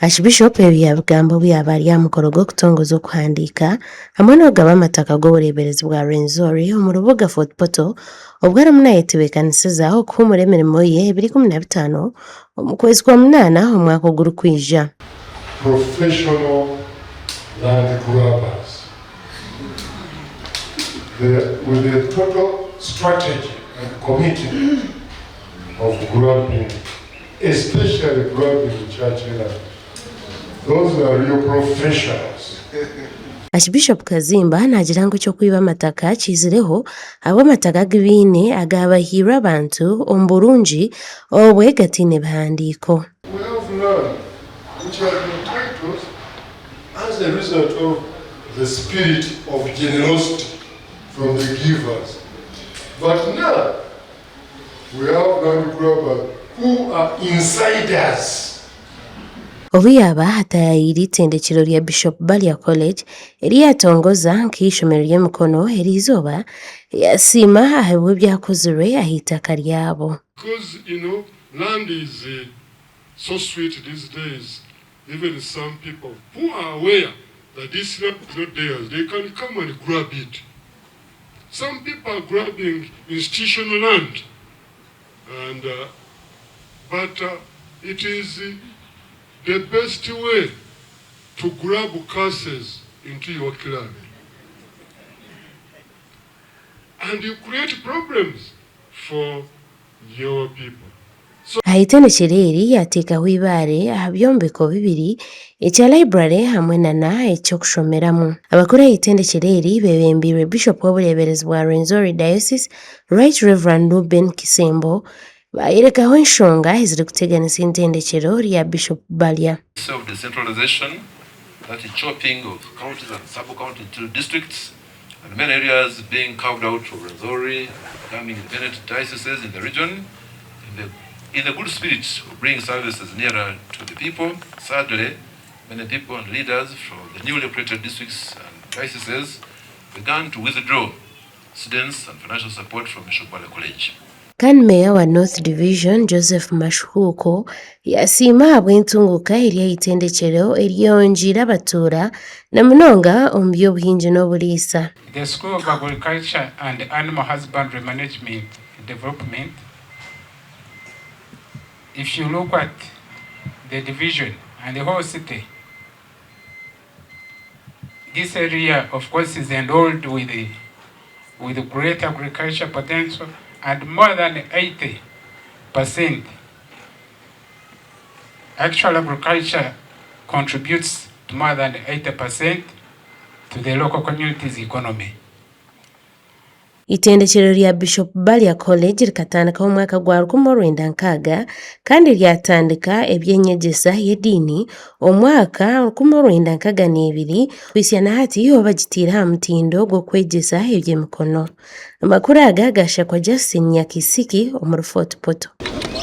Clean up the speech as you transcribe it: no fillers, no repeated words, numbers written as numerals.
Akibishopu ebyabugambo byabali amukoro gw'okutongoza okuhandiika hamwe n'ogaba amataka g'obuleberezi bwa Rwenzori omu rubuga Fort Portal obwarimu nayetebekanisiza okuhumura emirimu ye 2015 omu kwezi kwa Munana omwaka ogurikwija. Professional land grabbers with a total strategy and commitment of grabbing, especially grabbing church land. Those are real professionals. Akibishopu Kazimba nagira ngu Okwiba Amataka kizireho ab'amataka g'ebiine agabahirwe abantu omu burungi obwe gatiine bihandiiko. We have land which have been titles as a result of the spirit of generosity from the givers. But now we have land grabbers who are insiders. Obuyaba hatayayiri itendekero lya Bishop Balia College eriyatongoza nk'ishomero ry'emikono eriizooba yasiima ahabwe byakozirwe ah'itaka lyabo. Because, land is so sweet these days. Even some people who are aware that this land is not theirs, they can come and grab it. Some people are grabbing institutional land, and but it is the best way to grab curses into your clan. And you create problems for your people. Ah'itendekero eri yateekaho ibaare aha byombeko bibiri ekya library hamwe na eky'okushomeramu. Abakuru ah'itendekero eri bebembirwe Bishop w'obuleberezi bwa Rwenzori Diocese Right Reverend Ruben Kisembo bayerekaho enshonga eziri kuteganisa itendekero lya Bishop Balia. Of decentralization, that is chopping of counties and sub-counties to districts, and many areas being carved out of Rwenzori, becoming independent dioceses in the region, in the good spirit of bringing services nearer to the people. Sadly, many people and leaders from the newly created districts and dioceses began to withdraw students and financial support from Bishop Balia College. Kan Meya wa North Division Joseph Mashuko yasiima habw'entunguka ery'itendekero eryonjira abatuura na munonga omu by'obuhingi n'obuliisa. The School of Agriculture and Animal Husbandry Management Development, if you look at the division and the whole city, this area of course is endowed with great agriculture potential, and more than 80% actual agriculture contributes to more than 80% to the local community's economy. Itendekero lya Bishop Balia College likatandika omwaka gwa 1996 kandi lyatandika ebyenyegesa y'eddiini omwaka 1962 kwisyana hati obagitiira ha mutindo gw'okwegyesa eby'emikono. Amakuru aga gashakwa Justin Nyakisiki omu Fort Portal.